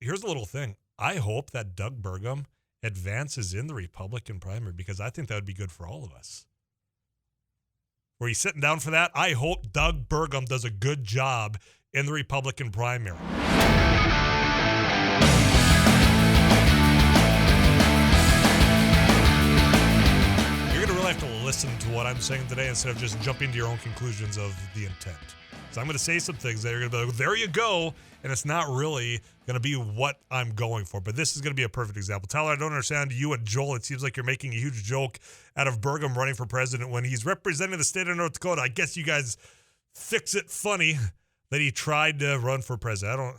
Here's a little thing. I hope that Doug Burgum advances in the Republican primary because I think that would be good for all of us. Were you sitting down for that? I hope Doug Burgum does a good job in the Republican primary. You're going to really have to listen to what I'm saying today instead of just jumping to your own conclusions of the intent. So I'm going to say some things that you're going to be like, there you go, and it's not really going to be what I'm going for. But this is going to be a perfect example. Tyler, I don't understand you and Joel. It seems like you're making a huge joke out of Burgum running for president when he's representing the state of North Dakota. I guess you guys fix it funny that he tried to run for president.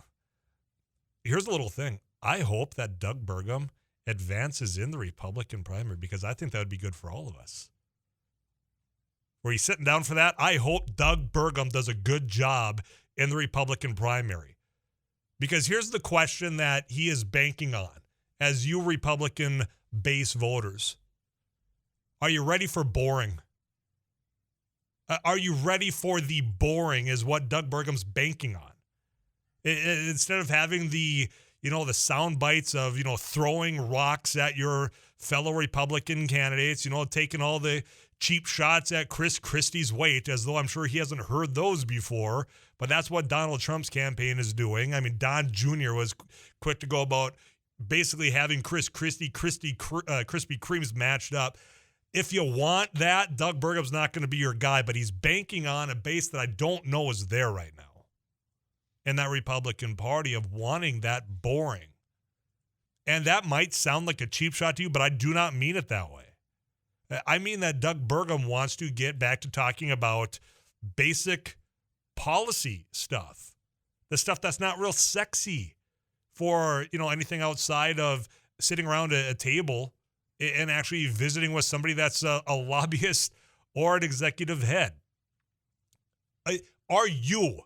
Here's a little thing. I hope that Doug Burgum advances in the Republican primary because I think that would be good for all of us. Were you sitting down for that? I hope Doug Burgum does a good job in the Republican primary. Because here's the question that he is banking on as you Republican base voters. Are you ready for boring? Are you ready for the boring is what Doug Burgum's banking on? Instead of having the sound bites of, throwing rocks at your fellow Republican candidates, taking all the cheap shots at Chris Christie's weight, as though I'm sure he hasn't heard those before. But that's what Donald Trump's campaign is doing. I mean, Don Jr. was quick to go about basically having Chris Christie, Krispy Kremes matched up. If you want that, Doug Burgum's not going to be your guy, but he's banking on a base that I don't know is there right now in that Republican Party of wanting that boring. And that might sound like a cheap shot to you, but I do not mean it that way. I mean that Doug Burgum wants to get back to talking about basic policy stuff, the stuff that's not real sexy for, anything outside of sitting around a table and actually visiting with somebody that's a lobbyist or an executive head. Are you?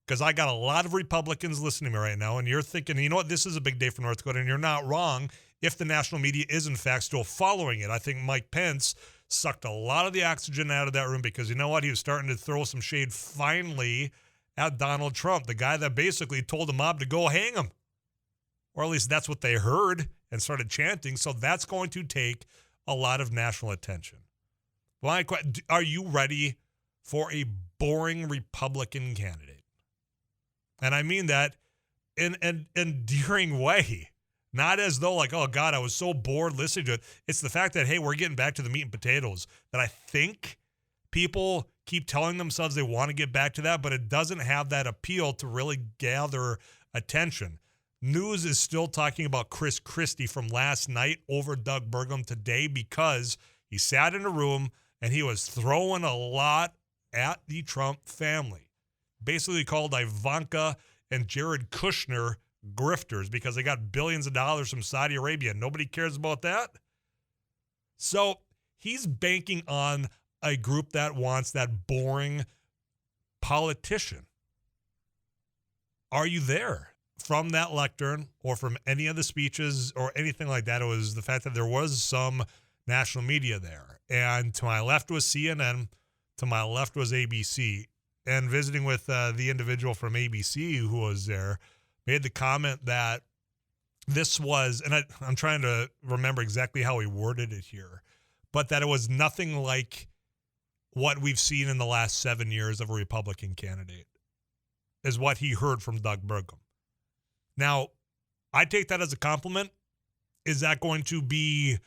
Because I got a lot of Republicans listening to me right now, and you're thinking, you know what, this is a big day for North Dakota, and you're not wrong if the national media is, in fact, still following it. I think Mike Pence sucked a lot of the oxygen out of that room because, you know what, he was starting to throw some shade finally at Donald Trump, the guy that basically told the mob to go hang him. Or at least that's what they heard and started chanting. So that's going to take a lot of national attention. Well, are you ready for a boring Republican candidate? And I mean that in an endearing way. Not as though like, oh, God, I was so bored listening to it. It's the fact that, hey, we're getting back to the meat and potatoes that I think people keep telling themselves they want to get back to that, but it doesn't have that appeal to really gather attention. News is still talking about Chris Christie from last night over Doug Burgum today because he sat in a room and he was throwing a lot at the Trump family. Basically called Ivanka and Jared Kushner grifters because they got billions of dollars from Saudi Arabia. Nobody cares about that. So he's banking on a group that wants that boring politician. Are you there? From that lectern or from any of the speeches or anything like that, it was the fact that there was some national media there. And to my left was CNN, to my left was ABC. And visiting with the individual from ABC who was there, made the comment that this was, and I'm trying to remember exactly how he worded it here, but that it was nothing like what we've seen in the last 7 years of a Republican candidate, is what he heard from Doug Burgum. Now, I take that as a compliment. Is that going to be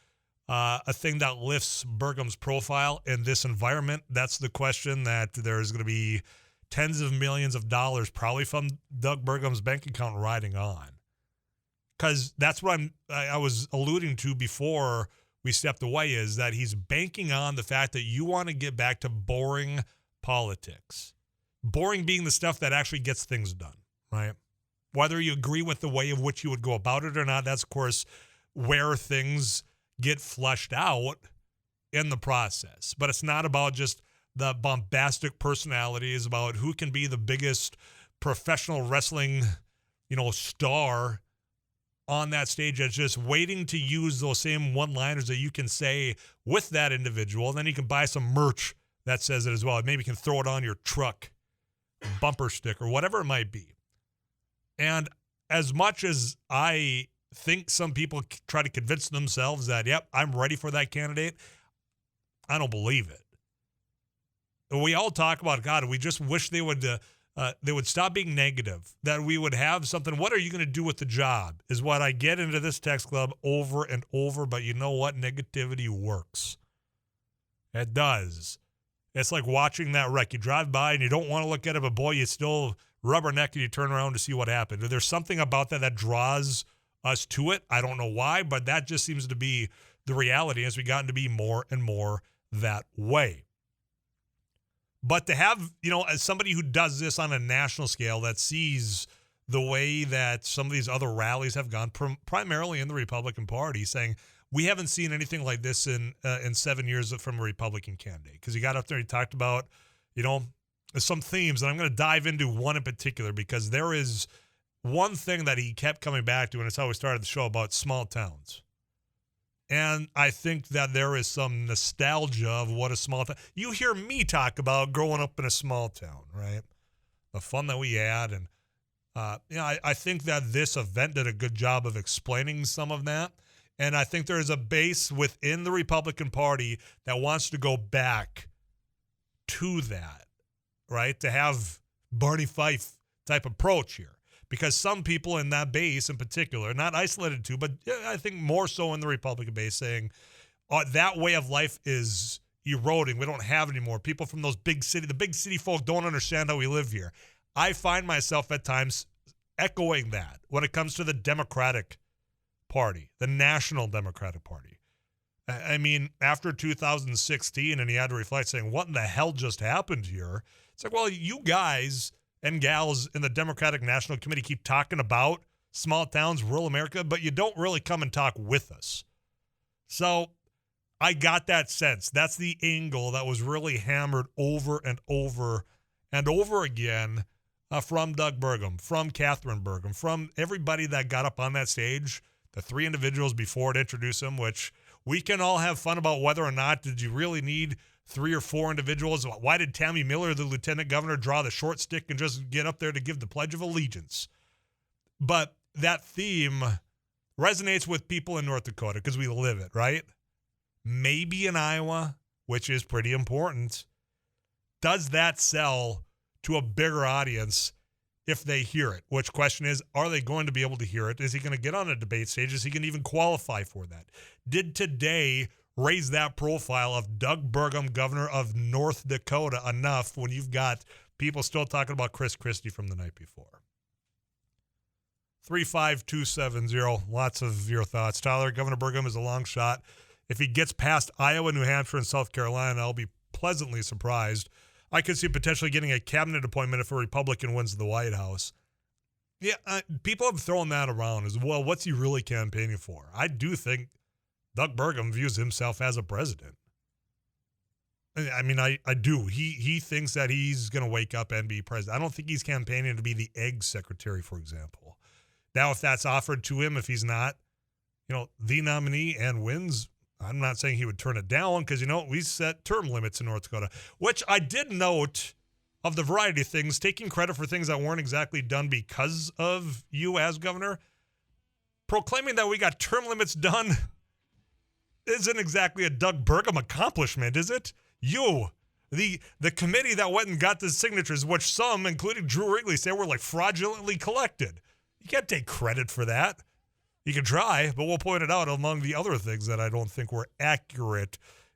a thing that lifts Burgum's profile in this environment? That's the question that there's going to be tens of millions of dollars probably from Doug Burgum's bank account riding on. Because that's what I was alluding to before we stepped away, is that he's banking on the fact that you want to get back to boring politics. Boring being the stuff that actually gets things done, right? Whether you agree with the way of which you would go about it or not, that's, of course, where things get fleshed out in the process. But it's not about just the bombastic personalities, about who can be the biggest professional wrestling, star on that stage. It's just waiting to use those same one-liners that you can say with that individual. And then you can buy some merch that says it as well. Maybe you can throw it on your truck, bumper sticker, whatever it might be. And as much as I think some people try to convince themselves that, yep, I'm ready for that candidate, I don't believe it. We all talk about, God, we just wish they would stop being negative, that we would have something. What are you going to do with the job is what I get into this text club over and over. But you know what? Negativity works. It does. It's like watching that wreck. You drive by and you don't want to look at it, but boy, you still rubberneck and you turn around to see what happened. There's something about that draws us to it. I don't know why, but that just seems to be the reality as we gotten to be more and more that way. But to have, as somebody who does this on a national scale that sees the way that some of these other rallies have gone, primarily in the Republican Party, saying we haven't seen anything like this in 7 years from a Republican candidate. Because he got up there, he talked about, some themes, and I'm going to dive into one in particular because there is one thing that he kept coming back to, and it's how we started the show, about small towns. And I think that there is some nostalgia of what a small town. You hear me talk about growing up in a small town, right? The fun that we had. And, I think that this event did a good job of explaining some of that. And I think there is a base within the Republican Party that wants to go back to that, right? To have Barney Fife type approach here. Because some people in that base in particular, not isolated to, but I think more so in the Republican base, saying that way of life is eroding. We don't have it anymore. People from the big city folk don't understand how we live here. I find myself at times echoing that when it comes to the Democratic Party, the National Democratic Party. I mean, after 2016, and he had to reflect saying, what in the hell just happened here? It's like, well, you guys and gals in the Democratic National Committee keep talking about small towns, rural America, but you don't really come and talk with us. So I got that sense. That's the angle that was really hammered over and over and over again from Doug Burgum, from Catherine Burgum, from everybody that got up on that stage, the three individuals before to introduce him, which we can all have fun about whether or not did you really need 3 or 4 individuals. Why did Tammy Miller, the lieutenant governor, draw the short stick and just get up there to give the Pledge of Allegiance? But that theme resonates with people in North Dakota because we live it, right? Maybe in Iowa, which is pretty important. Does that sell to a bigger audience if they hear it? Which question is, are they going to be able to hear it? Is he going to get on a debate stage? Is he going to even qualify for that? Did today raise that profile of Doug Burgum, governor of North Dakota, enough when you've got people still talking about Chris Christie from the night before? 35270, lots of your thoughts. Tyler, Governor Burgum is a long shot. If he gets past Iowa, New Hampshire, and South Carolina, I'll be pleasantly surprised. I could see potentially getting a cabinet appointment if a Republican wins the White House. Yeah, people have thrown that around as well. What's he really campaigning for? I do think Doug Burgum views himself as a president. I mean, I do. He thinks that he's going to wake up and be president. I don't think he's campaigning to be the egg secretary, for example. Now, if that's offered to him, if he's not, the nominee and wins, I'm not saying he would turn it down because, we set term limits in North Dakota, which I did note of the variety of things, taking credit for things that weren't exactly done because of you as governor. Proclaiming that we got term limits done isn't exactly a Doug Burgum accomplishment, is it? You, the committee that went and got the signatures, which some, including Drew Wrigley, say were like fraudulently collected. You can't take credit for that. You can try, but we'll point it out among the other things that I don't think were accurate